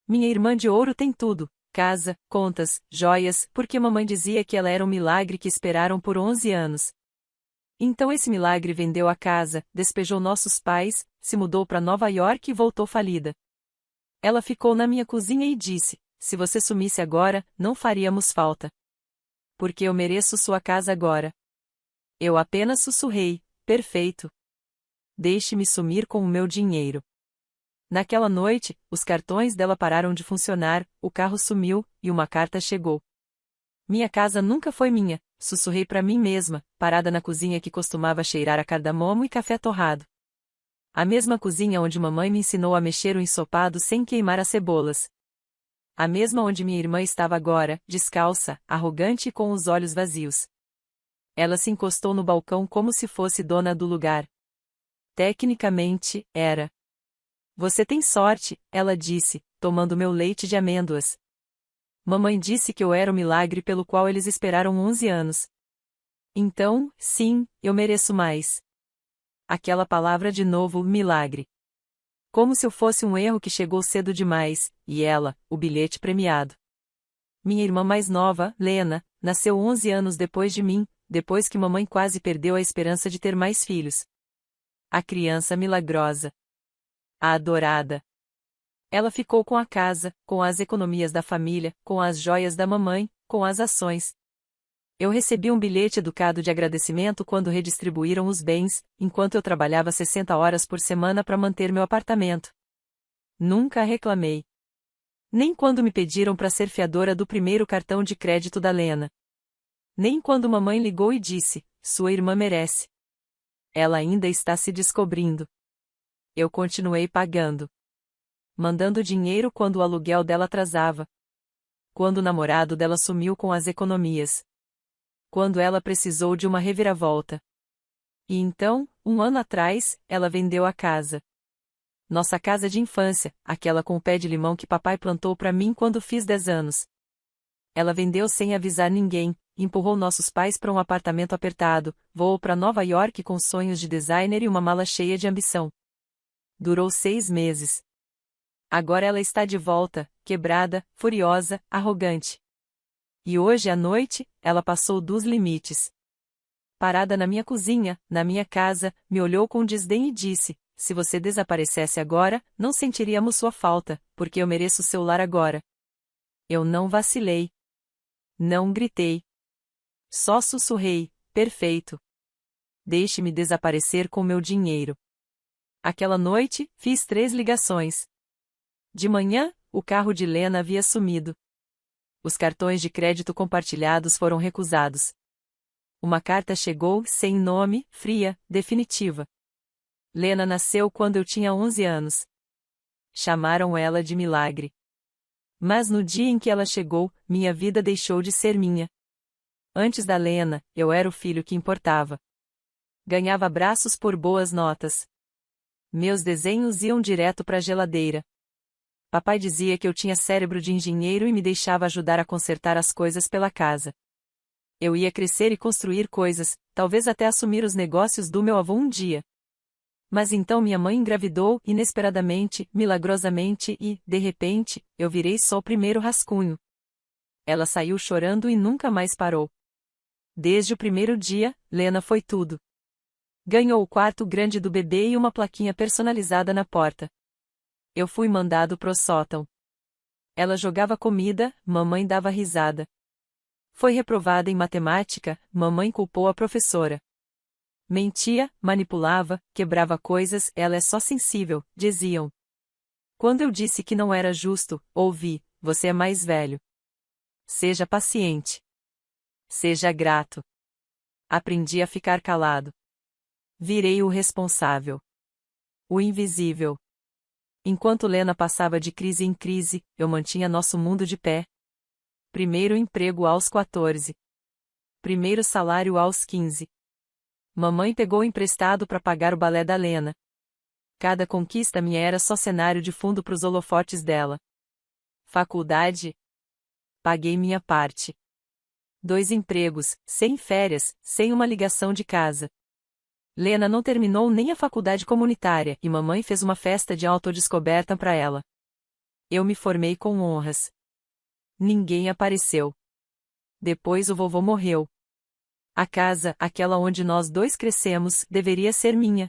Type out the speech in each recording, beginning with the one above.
Minha irmã de ouro tem tudo: casa, contas, joias, porque mamãe dizia que ela era um milagre que esperaram por 11 anos. Então esse milagre vendeu a casa, despejou nossos pais, se mudou para Nova York e voltou falida. Ela ficou na minha cozinha e disse: se você sumisse agora, não faríamos falta. Porque eu mereço sua casa agora. Eu apenas sussurrei: perfeito. Deixe-me sumir com o meu dinheiro. Naquela noite, os cartões dela pararam de funcionar, o carro sumiu, e uma carta chegou. Minha casa nunca foi minha, sussurrei para mim mesma, parada na cozinha que costumava cheirar a cardamomo e café torrado. A mesma cozinha onde mamãe me ensinou a mexer o ensopado sem queimar as cebolas. A mesma onde minha irmã estava agora, descalça, arrogante e com os olhos vazios. Ela se encostou no balcão como se fosse dona do lugar. Tecnicamente, era. Você tem sorte, ela disse, tomando meu leite de amêndoas. Mamãe disse que eu era o milagre pelo qual eles esperaram 11 anos. Então, sim, eu mereço mais. Aquela palavra de novo, milagre. Como se eu fosse um erro que chegou cedo demais, e ela, o bilhete premiado. Minha irmã mais nova, Lena, nasceu 11 anos depois de mim, depois que mamãe quase perdeu a esperança de ter mais filhos. A criança milagrosa. A adorada. Ela ficou com a casa, com as economias da família, com as joias da mamãe, com as ações. Eu recebi um bilhete educado de agradecimento quando redistribuíram os bens, enquanto eu trabalhava 60 horas por semana para manter meu apartamento. Nunca reclamei. Nem quando me pediram para ser fiadora do primeiro cartão de crédito da Lena. Nem quando mamãe ligou e disse: sua irmã merece. Ela ainda está se descobrindo. Eu continuei pagando. Mandando dinheiro quando o aluguel dela atrasava. Quando o namorado dela sumiu com as economias. Quando ela precisou de uma reviravolta. E então, 1 ano atrás, ela vendeu a casa. Nossa casa de infância, aquela com o pé de limão que papai plantou para mim quando fiz 10 anos. Ela vendeu sem avisar ninguém, empurrou nossos pais para um apartamento apertado, voou para Nova York com sonhos de designer e uma mala cheia de ambição. Durou 6 meses. Agora ela está de volta, quebrada, furiosa, arrogante. E hoje à noite, ela passou dos limites. Parada na minha cozinha, na minha casa, me olhou com desdém e disse: se você desaparecesse agora, não sentiríamos sua falta, porque eu mereço seu lar agora. Eu não vacilei. Não gritei. Só sussurrei: perfeito. Deixe-me desaparecer com meu dinheiro. Aquela noite, fiz 3 ligações. De manhã, o carro de Lena havia sumido. Os cartões de crédito compartilhados foram recusados. Uma carta chegou, sem nome, fria, definitiva. Lena nasceu quando eu tinha 11 anos. Chamaram ela de milagre. Mas no dia em que ela chegou, minha vida deixou de ser minha. Antes da Lena, eu era o filho que importava. Ganhava abraços por boas notas. Meus desenhos iam direto para a geladeira. Papai dizia que eu tinha cérebro de engenheiro e me deixava ajudar a consertar as coisas pela casa. Eu ia crescer e construir coisas, talvez até assumir os negócios do meu avô um dia. Mas então minha mãe engravidou, inesperadamente, milagrosamente e, de repente, eu virei só o primeiro rascunho. Ela saiu chorando e nunca mais parou. Desde o primeiro dia, Lena foi tudo. Ganhou o quarto grande do bebê e uma plaquinha personalizada na porta. Eu fui mandado pro sótão. Ela jogava comida, mamãe dava risada. Foi reprovada em matemática, mamãe culpou a professora. Mentia, manipulava, quebrava coisas, ela é só sensível, diziam. Quando eu disse que não era justo, ouvi: você é mais velho. Seja paciente. Seja grato. Aprendi a ficar calado. Virei o responsável. O invisível. Enquanto Lena passava de crise em crise, eu mantinha nosso mundo de pé. Primeiro emprego aos 14. Primeiro salário aos 15. Mamãe pegou emprestado para pagar o balé da Lena. Cada conquista minha era só cenário de fundo para os holofotes dela. Faculdade? Paguei minha parte. 2 empregos, sem férias, sem uma ligação de casa. Lena não terminou nem a faculdade comunitária e mamãe fez uma festa de autodescoberta para ela. Eu me formei com honras. Ninguém apareceu. Depois o vovô morreu. A casa, aquela onde nós dois crescemos, deveria ser minha.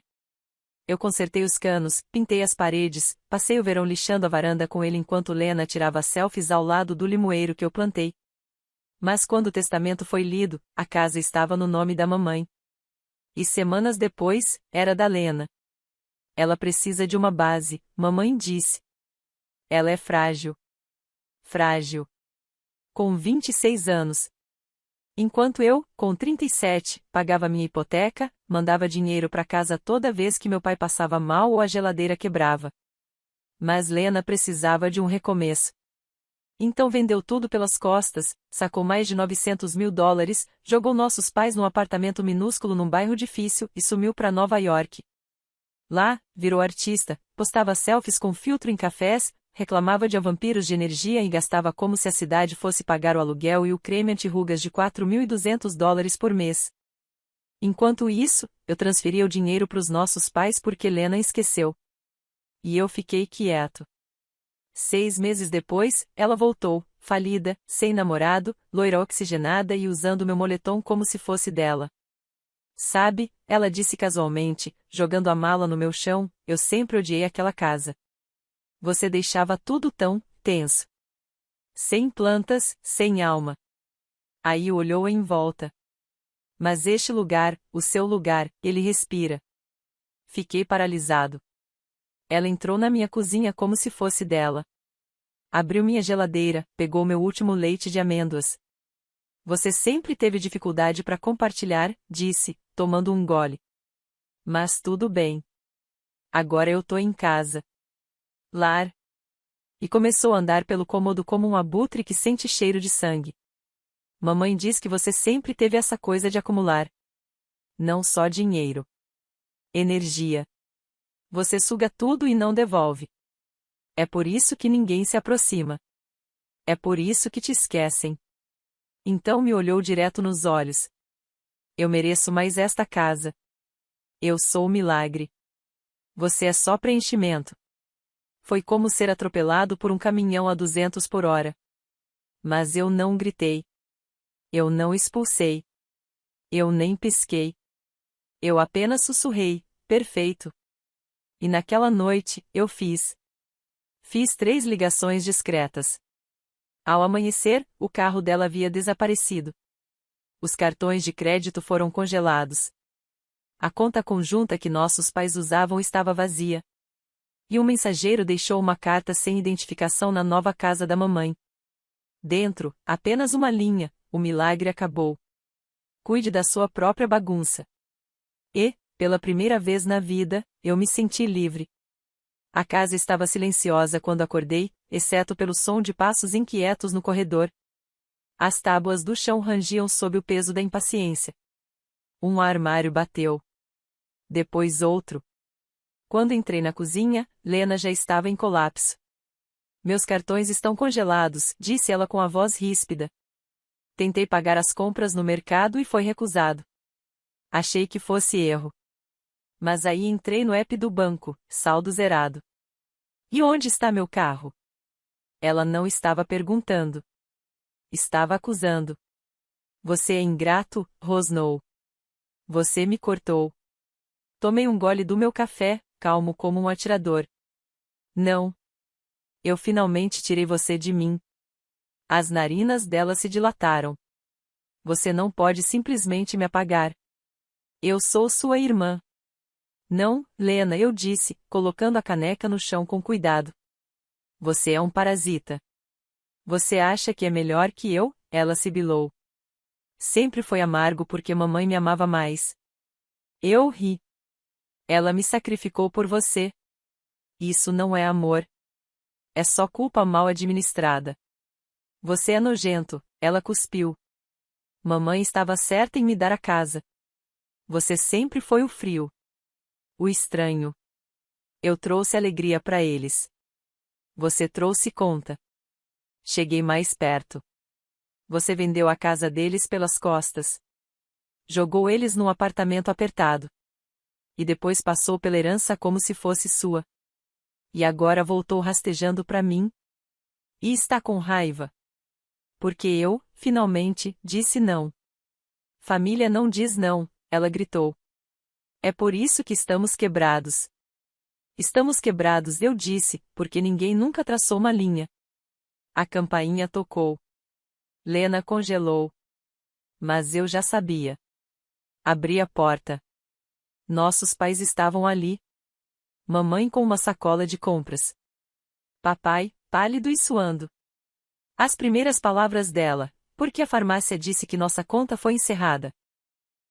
Eu consertei os canos, pintei as paredes, passei o verão lixando a varanda com ele enquanto Lena tirava selfies ao lado do limoeiro que eu plantei. Mas quando o testamento foi lido, a casa estava no nome da mamãe. E semanas depois, era da Lena. Ela precisa de uma base, mamãe disse. Ela é frágil. Frágil. Com 26 anos. Enquanto eu, com 37, pagava minha hipoteca, mandava dinheiro para casa toda vez que meu pai passava mal ou a geladeira quebrava. Mas Lena precisava de um recomeço. Então vendeu tudo pelas costas, sacou mais de $900.000, jogou nossos pais num apartamento minúsculo num bairro difícil e sumiu para Nova York. Lá, virou artista, postava selfies com filtro em cafés, reclamava de vampiros de energia e gastava como se a cidade fosse pagar o aluguel e o creme anti-rugas de $4.200 por mês. Enquanto isso, eu transferia o dinheiro para os nossos pais porque Lena esqueceu. E eu fiquei quieto. 6 meses depois, ela voltou, falida, sem namorado, loira oxigenada e usando meu moletom como se fosse dela. Sabe, ela disse casualmente, jogando a mala no meu chão, eu sempre odiei aquela casa. Você deixava tudo tão tenso. Sem plantas, sem alma. Aí olhou em volta. Mas este lugar, o seu lugar, ele respira. Fiquei paralisado. Ela entrou na minha cozinha como se fosse dela. Abriu minha geladeira, pegou meu último leite de amêndoas. Você sempre teve dificuldade para compartilhar, disse, tomando um gole. Mas tudo bem. Agora eu tô em casa. Lar. E começou a andar pelo cômodo como um abutre que sente cheiro de sangue. Mamãe diz que você sempre teve essa coisa de acumular. Não só dinheiro. Energia. Você suga tudo e não devolve. É por isso que ninguém se aproxima. É por isso que te esquecem. Então me olhou direto nos olhos. Eu mereço mais esta casa. Eu sou o milagre. Você é só preenchimento. Foi como ser atropelado por um caminhão a 200 por hora. Mas eu não gritei. Eu não expulsei. Eu nem pisquei. Eu apenas sussurrei, perfeito. E naquela noite, eu fiz. Fiz 3 ligações discretas. Ao amanhecer, o carro dela havia desaparecido. Os cartões de crédito foram congelados. A conta conjunta que nossos pais usavam estava vazia. E um mensageiro deixou uma carta sem identificação na nova casa da mamãe. Dentro, apenas uma linha, o milagre acabou. Cuide da sua própria bagunça. E, pela primeira vez na vida, eu me senti livre. A casa estava silenciosa quando acordei, exceto pelo som de passos inquietos no corredor. As tábuas do chão rangiam sob o peso da impaciência. Um armário bateu. Depois outro. Quando entrei na cozinha, Lena já estava em colapso. Meus cartões estão congelados, disse ela com a voz ríspida. Tentei pagar as compras no mercado e foi recusado. Achei que fosse erro. Mas aí entrei no app do banco, saldo zerado. E onde está meu carro? Ela não estava perguntando. Estava acusando. Você é ingrato, rosnou. Você me cortou. Tomei um gole do meu café, calmo como um atirador. Não. Eu finalmente tirei você de mim. As narinas dela se dilataram. Você não pode simplesmente me apagar. Eu sou sua irmã. Não, Lena, eu disse, colocando a caneca no chão com cuidado. Você é um parasita. Você acha que é melhor que eu? Ela sibilou. Sempre foi amargo porque mamãe me amava mais. Eu ri. Ela me sacrificou por você. Isso não é amor. É só culpa mal administrada. Você é nojento, ela cuspiu. Mamãe estava certa em me dar a casa. Você sempre foi o frio. O estranho. Eu trouxe alegria para eles. Você trouxe conta. Cheguei mais perto. Você vendeu a casa deles pelas costas. Jogou eles num apartamento apertado. E depois passou pela herança como se fosse sua. E agora voltou rastejando para mim, E está com raiva. Porque eu, finalmente, disse não. Família não diz não, ela gritou. É por isso que estamos quebrados. Estamos quebrados, eu disse, porque ninguém nunca traçou uma linha. A campainha tocou. Lena congelou. Mas eu já sabia. Abri a porta. Nossos pais estavam ali. Mamãe com uma sacola de compras. Papai, pálido e suando. As primeiras palavras dela, porque a farmácia disse que nossa conta foi encerrada.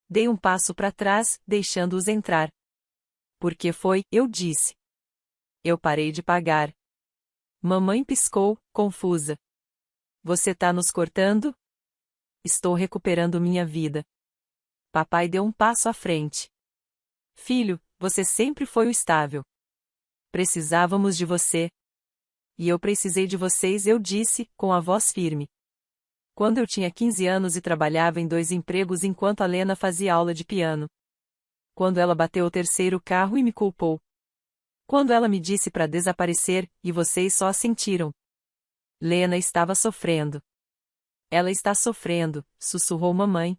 Dei um passo para trás, deixando-os entrar. Porque foi, eu disse. Eu parei de pagar. Mamãe piscou, confusa. Você tá nos cortando? Estou recuperando minha vida. Papai deu um passo à frente. Filho, você sempre foi o estável. Precisávamos de você. E eu precisei de vocês, eu disse, com a voz firme. Quando eu tinha 15 anos e trabalhava em 2 empregos enquanto a Lena fazia aula de piano. Quando ela bateu o terceiro carro e me culpou. Quando ela me disse para desaparecer, e vocês só assentiram. Lena estava sofrendo. Ela está sofrendo, sussurrou mamãe.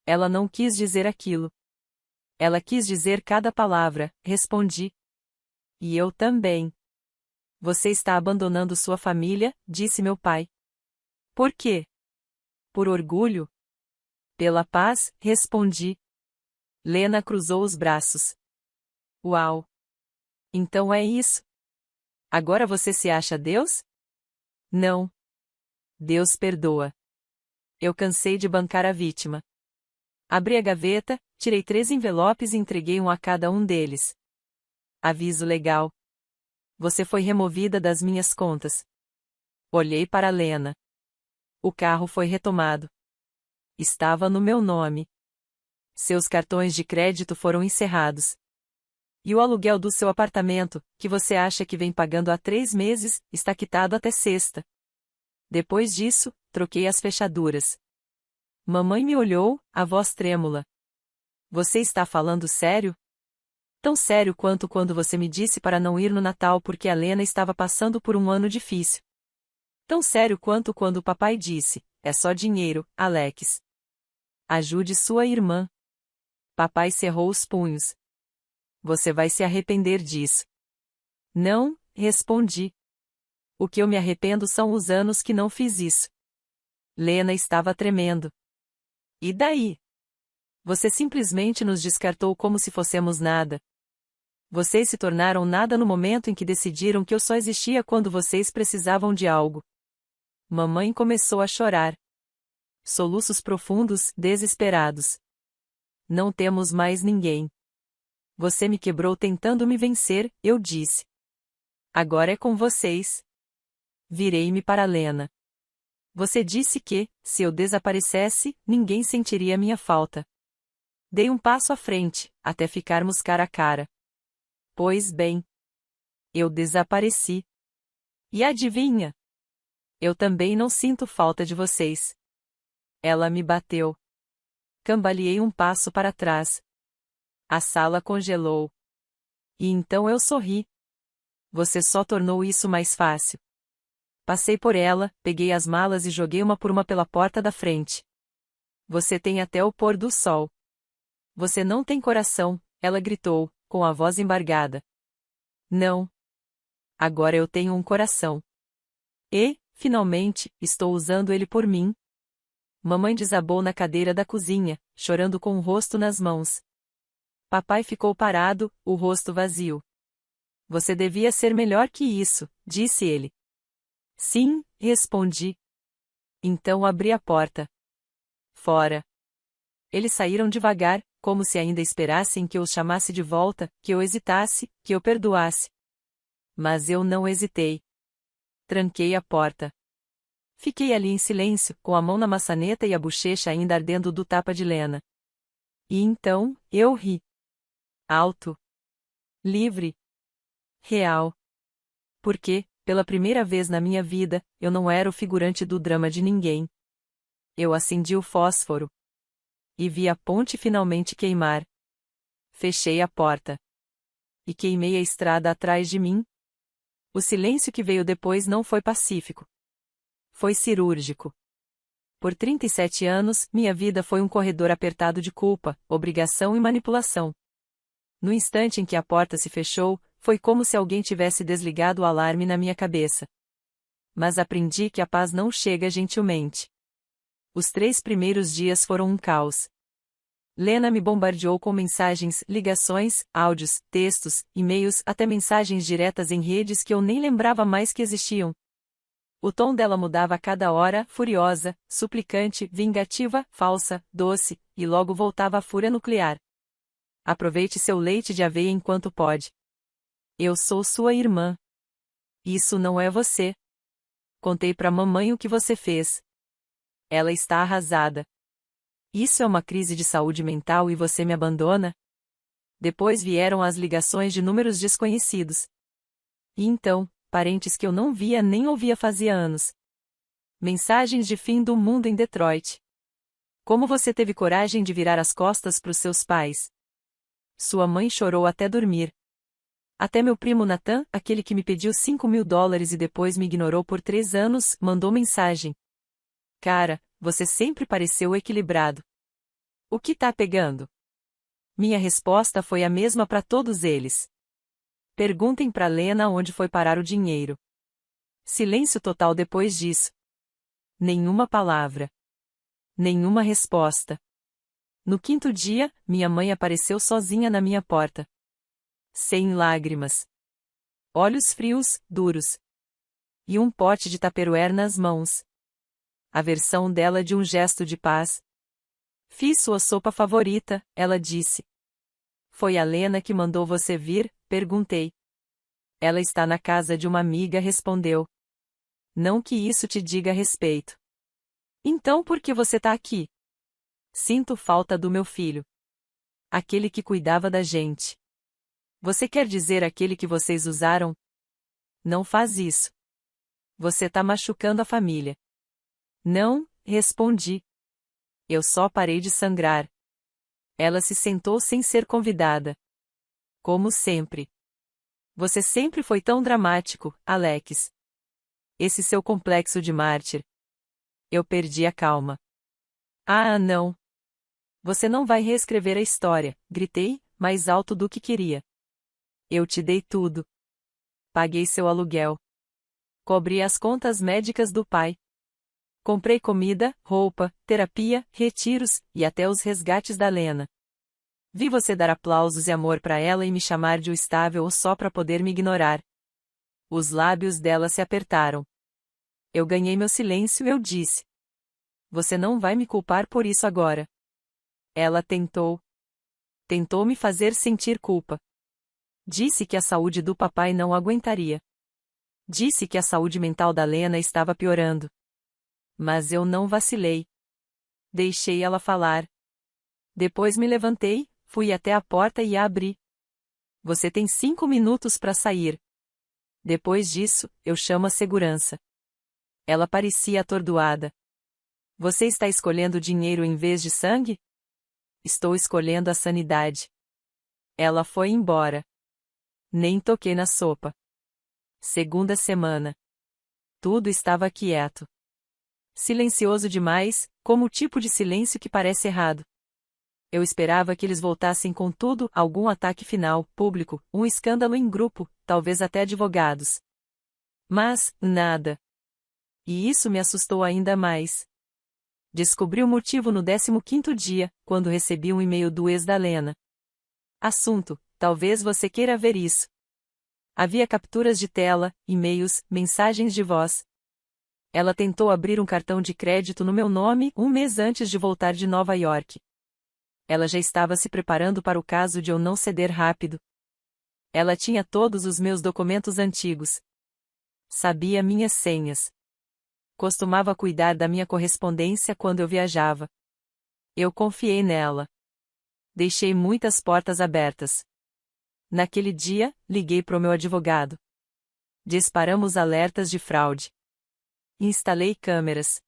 Ela não quis dizer aquilo. Ela quis dizer cada palavra, respondi. E eu também. Você está abandonando sua família, disse meu pai. Por quê? Por orgulho? Pela paz, respondi. Lena cruzou os braços. Uau! Então é isso? Agora você se acha Deus? Não. Deus perdoa. Eu cansei de bancar a vítima. Abri a gaveta, tirei 3 envelopes e entreguei um a cada um deles. Aviso legal. Você foi removida das minhas contas. Olhei para Lena. O carro foi retomado. Estava no meu nome. Seus cartões de crédito foram encerrados. E o aluguel do seu apartamento, que você acha que vem pagando há 3 meses, está quitado até sexta. Depois disso, troquei as fechaduras. Mamãe me olhou, a voz trêmula. Você está falando sério? Tão sério quanto quando você me disse para não ir no Natal porque a Lena estava passando por um ano difícil. Tão sério quanto quando o papai disse, é só dinheiro, Alex. Ajude sua irmã. Papai cerrou os punhos. Você vai se arrepender disso. Não, respondi. O que eu me arrependo são os anos que não fiz isso. Lena estava tremendo. E daí? Você simplesmente nos descartou como se fossemos nada. Vocês se tornaram nada no momento em que decidiram que eu só existia quando vocês precisavam de algo. Mamãe começou a chorar. Soluços profundos, desesperados. Não temos mais ninguém. Você me quebrou tentando me vencer, eu disse. Agora é com vocês. Virei-me para Lena. Você disse que, se eu desaparecesse, ninguém sentiria minha falta. Dei um passo à frente, até ficarmos cara a cara. Pois bem. Eu desapareci. E adivinha? Eu também não sinto falta de vocês. Ela me bateu. Cambaleei um passo para trás. A sala congelou. E então eu sorri. Você só tornou isso mais fácil. Passei por ela, peguei as malas e joguei uma por uma pela porta da frente. Você tem até o pôr do sol. Você não tem coração, ela gritou, com a voz embargada. Não. Agora eu tenho um coração. E, finalmente, estou usando ele por mim. Mamãe desabou na cadeira da cozinha, chorando com o rosto nas mãos. Papai ficou parado, o rosto vazio. Você devia ser melhor que isso, disse ele. Sim, respondi. Então abri a porta. Fora. Eles saíram devagar, como se ainda esperassem que eu os chamasse de volta, que eu hesitasse, que eu perdoasse. Mas eu não hesitei. Tranquei a porta. Fiquei ali em silêncio, com a mão na maçaneta e a bochecha ainda ardendo do tapa de Lena. E então, eu ri. Alto. Livre. Real. Porque, pela primeira vez na minha vida, eu não era o figurante do drama de ninguém. Eu acendi o fósforo. E vi a ponte finalmente queimar. Fechei a porta. E queimei a estrada atrás de mim. O silêncio que veio depois não foi pacífico. Foi cirúrgico. Por 37 anos, minha vida foi um corredor apertado de culpa, obrigação e manipulação. No instante em que a porta se fechou, foi como se alguém tivesse desligado o alarme na minha cabeça. Mas aprendi que a paz não chega gentilmente. Os 3 primeiros dias foram um caos. Lena me bombardeou com mensagens, ligações, áudios, textos, e-mails, até mensagens diretas em redes que eu nem lembrava mais que existiam. O tom dela mudava a cada hora, furiosa, suplicante, vingativa, falsa, doce, e logo voltava à fúria nuclear. Aproveite seu leite de aveia enquanto pode. Eu sou sua irmã. Isso não é você. Contei pra mamãe o que você fez. Ela está arrasada. Isso é uma crise de saúde mental e você me abandona? Depois vieram as ligações de números desconhecidos. E então, parentes que eu não via nem ouvia fazia anos. Mensagens de fim do mundo em Detroit. Como você teve coragem de virar as costas pros seus pais? Sua mãe chorou até dormir. Até meu primo Nathan, aquele que me pediu $5.000 e depois me ignorou por 3 anos, mandou mensagem. Cara, você sempre pareceu equilibrado. O que tá pegando? Minha resposta foi a mesma para todos eles. Perguntem pra Lena onde foi parar o dinheiro. Silêncio total depois disso. Nenhuma palavra. Nenhuma resposta. No 5º dia, minha mãe apareceu sozinha na minha porta. Sem lágrimas. Olhos frios, duros. E um pote de tupperware nas mãos. A versão dela de um gesto de paz. Fiz sua sopa favorita, ela disse. Foi a Lena que mandou você vir? Perguntei. Ela está na casa de uma amiga, respondeu. Não que isso te diga respeito. Então por que você tá aqui? Sinto falta do meu filho. Aquele que cuidava da gente. Você quer dizer aquele que vocês usaram? Não faz isso. Você tá machucando a família. Não, respondi. Eu só parei de sangrar. Ela se sentou sem ser convidada. Como sempre. Você sempre foi tão dramático, Alex. Esse seu complexo de mártir. Eu perdi a calma. Ah, não. Você não vai reescrever a história, gritei, mais alto do que queria. Eu te dei tudo. Paguei seu aluguel. Cobri as contas médicas do pai. Comprei comida, roupa, terapia, retiros, e até os resgates da Lena. Vi você dar aplausos e amor para ela e me chamar de o estável só para poder me ignorar. Os lábios dela se apertaram. Eu ganhei meu silêncio e eu disse. Você não vai me culpar por isso agora. Ela tentou. Tentou me fazer sentir culpa. Disse que a saúde do papai não aguentaria. Disse que a saúde mental da Lena estava piorando. Mas eu não vacilei. Deixei ela falar. Depois me levantei, fui até a porta e a abri. Você tem 5 minutos para sair. Depois disso, eu chamo a segurança. Ela parecia atordoada. Você está escolhendo dinheiro em vez de sangue? Estou escolhendo a sanidade. Ela foi embora. Nem toquei na sopa. Segunda semana. Tudo estava quieto. Silencioso demais, como o tipo de silêncio que parece errado. Eu esperava que eles voltassem com tudo, algum ataque final, público, um escândalo em grupo, talvez até advogados. Mas, nada. E isso me assustou ainda mais. Descobri o motivo no 15º dia, quando recebi um e-mail do ex da Lena. Assunto: talvez você queira ver isso. Havia capturas de tela, e-mails, mensagens de voz. Ela tentou abrir um cartão de crédito no meu nome 1 mês antes de voltar de Nova York. Ela já estava se preparando para o caso de eu não ceder rápido. Ela tinha todos os meus documentos antigos. Sabia minhas senhas. Costumava cuidar da minha correspondência quando eu viajava. Eu confiei nela. Deixei muitas portas abertas. Naquele dia, liguei para o meu advogado. Disparamos alertas de fraude. Instalei câmeras.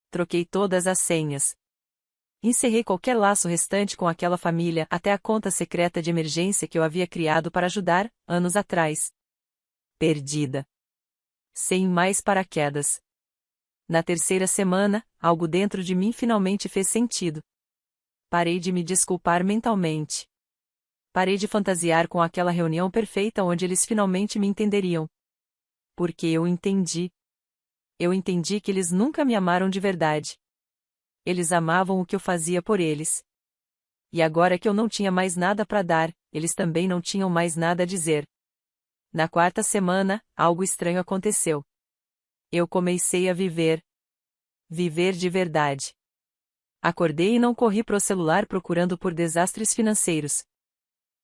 Troquei todas as senhas. Encerrei qualquer laço restante com aquela família até a conta secreta de emergência que eu havia criado para ajudar, anos atrás. perdida. Sem mais paraquedas. Na terceira semana, algo dentro de mim finalmente fez sentido. Parei de me desculpar mentalmente. Parei de fantasiar com aquela reunião perfeita onde eles finalmente me entenderiam. Porque eu entendi. Eu entendi que eles nunca me amaram de verdade. Eles amavam o que eu fazia por eles. E agora que eu não tinha mais nada para dar, eles também não tinham mais nada a dizer. Na quarta semana, algo estranho aconteceu. Eu comecei a viver. Viver de verdade. Acordei e não corri pro celular procurando por desastres financeiros.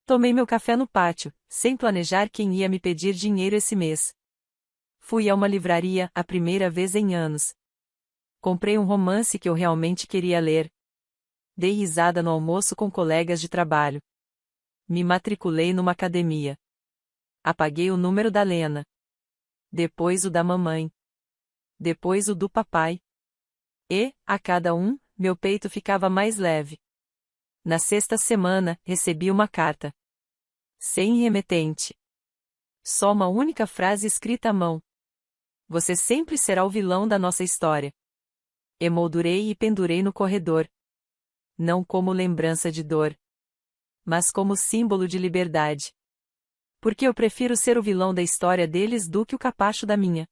Tomei meu café no pátio, sem planejar quem ia me pedir dinheiro esse mês. Fui a uma livraria, a primeira vez em anos. Comprei um romance que eu realmente queria ler. Dei risada no almoço com colegas de trabalho. Me matriculei numa academia. Apaguei o número da Lena. Depois o da mamãe. Depois o do papai. E, a cada um, meu peito ficava mais leve. Na sexta semana, recebi uma carta. Sem remetente. Só uma única frase escrita à mão. Você sempre será o vilão da nossa história. Emoldurei e pendurei no corredor. Não como lembrança de dor, mas como símbolo de liberdade. Porque eu prefiro ser o vilão da história deles do que o capacho da minha.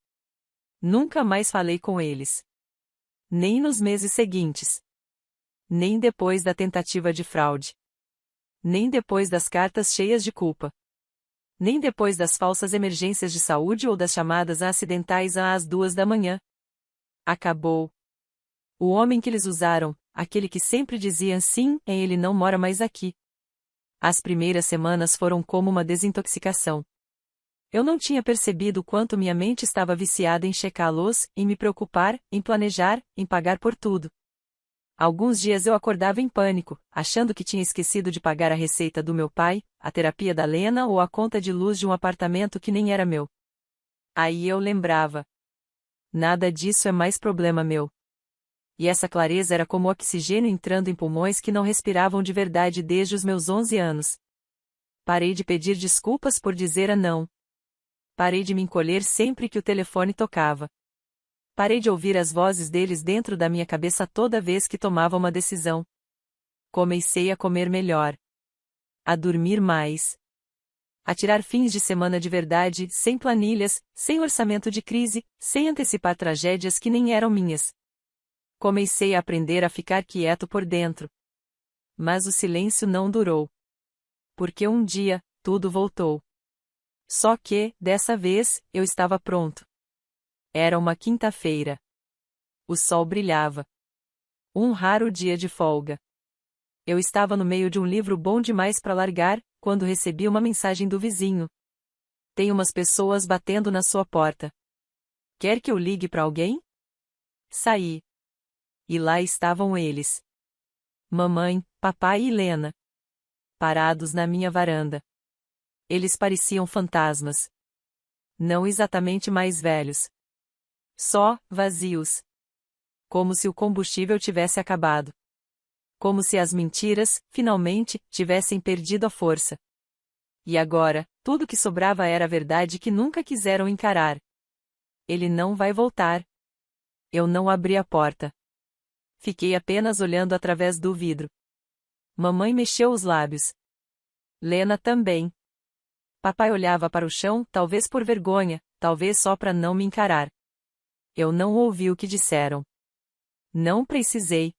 Nunca mais falei com eles. Nem nos meses seguintes. Nem depois da tentativa de fraude. Nem depois das cartas cheias de culpa. Nem depois das falsas emergências de saúde ou das chamadas acidentais às 2 da manhã. Acabou. O homem que eles usaram, aquele que sempre dizia sim, ele não mora mais aqui. As primeiras semanas foram como uma desintoxicação. Eu não tinha percebido quanto minha mente estava viciada em checar a luz, em me preocupar, em planejar, em pagar por tudo. Alguns dias eu acordava em pânico, achando que tinha esquecido de pagar a receita do meu pai, a terapia da Lena ou a conta de luz de um apartamento que nem era meu. Aí eu lembrava. Nada disso é mais problema meu. E essa clareza era como oxigênio entrando em pulmões que não respiravam de verdade desde os meus 11 anos. Parei de pedir desculpas por dizer a não. Parei de me encolher sempre que o telefone tocava. Parei de ouvir as vozes deles dentro da minha cabeça toda vez que tomava uma decisão. Comecei a comer melhor. A dormir mais. A tirar fins de semana de verdade, sem planilhas, sem orçamento de crise, sem antecipar tragédias que nem eram minhas. Comecei a aprender a ficar quieto por dentro. Mas o silêncio não durou. Porque um dia, tudo voltou. Só que, dessa vez, eu estava pronto. Era uma quinta-feira. O sol brilhava. Um raro dia de folga. Eu estava no meio de um livro bom demais para largar, quando recebi uma mensagem do vizinho. Tem umas pessoas batendo na sua porta. Quer que eu ligue para alguém? Saí. E lá estavam eles. Mamãe, papai e Lena. Parados na minha varanda. Eles pareciam fantasmas. Não exatamente mais velhos. Só, vazios. Como se o combustível tivesse acabado. Como se as mentiras, finalmente, tivessem perdido a força. E agora, tudo que sobrava era a verdade que nunca quiseram encarar. Ele não vai voltar. Eu não abri a porta. Fiquei apenas olhando através do vidro. Mamãe mexeu os lábios. Lena também. Papai olhava para o chão, talvez por vergonha, talvez só para não me encarar. Eu não ouvi o que disseram. Não precisei.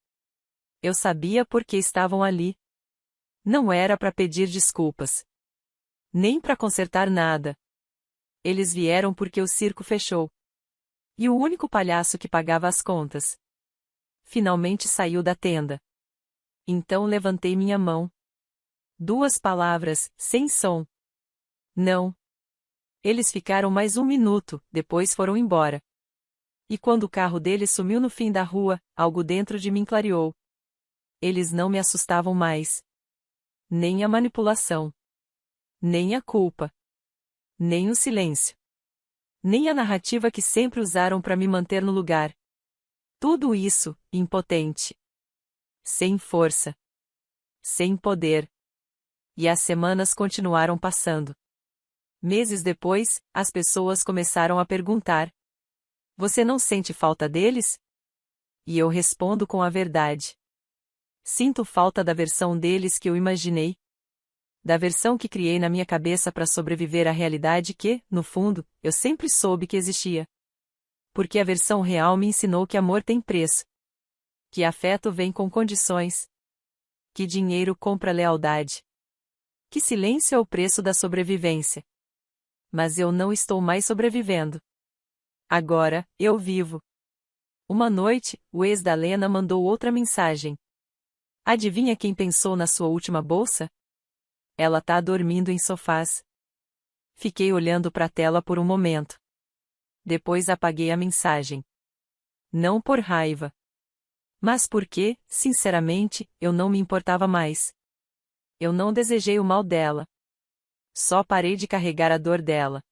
Eu sabia por que estavam ali. Não era para pedir desculpas. Nem para consertar nada. Eles vieram porque o circo fechou. E o único palhaço que pagava as contas finalmente saiu da tenda. Então levantei minha mão. 2 palavras, sem som. Não. Eles ficaram mais 1 minuto, depois foram embora. E quando o carro deles sumiu no fim da rua, algo dentro de mim clareou. Eles não me assustavam mais. Nem a manipulação. Nem a culpa. Nem o silêncio. Nem a narrativa que sempre usaram para me manter no lugar. Tudo isso, impotente. Sem força. Sem poder. E as semanas continuaram passando. Meses depois, as pessoas começaram a perguntar: Você não sente falta deles? E eu respondo com a verdade. Sinto falta da versão deles que eu imaginei. Da versão que criei na minha cabeça para sobreviver à realidade que, no fundo, eu sempre soube que existia. Porque a versão real me ensinou que amor tem preço. Que afeto vem com condições. Que dinheiro compra lealdade. Que silêncio é o preço da sobrevivência. Mas eu não estou mais sobrevivendo. Agora, eu vivo. Uma noite, o ex da Lena mandou outra mensagem. Adivinha quem pensou na sua última bolsa? Ela tá dormindo em sofás. Fiquei olhando para a tela por um momento. Depois apaguei a mensagem. Não por raiva. Mas porque, sinceramente, eu não me importava mais. Eu não desejei o mal dela. Só parei de carregar a dor dela.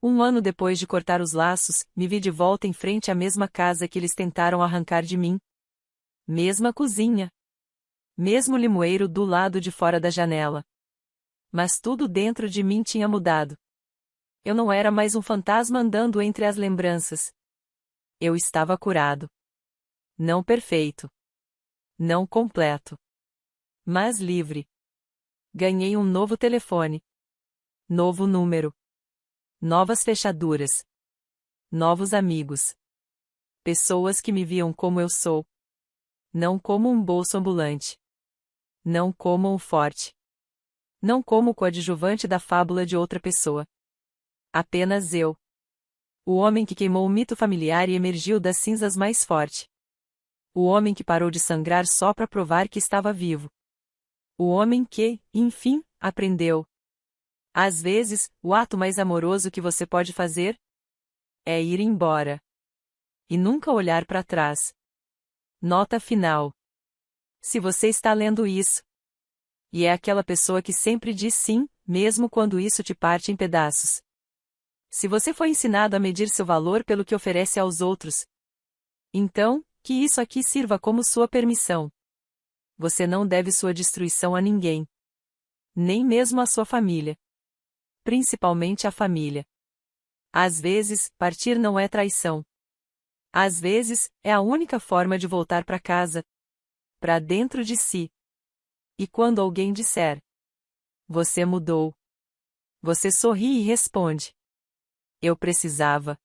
Um ano depois de cortar os laços, me vi de volta em frente à mesma casa que eles tentaram arrancar de mim. Mesma cozinha. Mesmo limoeiro do lado de fora da janela. Mas tudo dentro de mim tinha mudado. Eu não era mais um fantasma andando entre as lembranças. Eu estava curado. Não perfeito. Não completo. Mas livre. Ganhei um novo telefone. Novo número. Novas fechaduras. Novos amigos. Pessoas que me viam como eu sou. Não como um bolso ambulante. Não como um forte. Não como o coadjuvante da fábula de outra pessoa. Apenas eu. O homem que queimou o mito familiar e emergiu das cinzas mais forte. O homem que parou de sangrar só para provar que estava vivo. O homem que, enfim, aprendeu. Às vezes, o ato mais amoroso que você pode fazer é ir embora. E nunca olhar para trás. Nota final. Se você está lendo isso, e é aquela pessoa que sempre diz sim, mesmo quando isso te parte em pedaços. Se você foi ensinado a medir seu valor pelo que oferece aos outros, então, que isso aqui sirva como sua permissão. Você não deve sua destruição a ninguém. Nem mesmo à sua família. Principalmente à família. Às vezes, partir não é traição. Às vezes, é a única forma de voltar para casa. Para dentro de si. E quando alguém disser: Você mudou. Você sorri e responde: Eu precisava.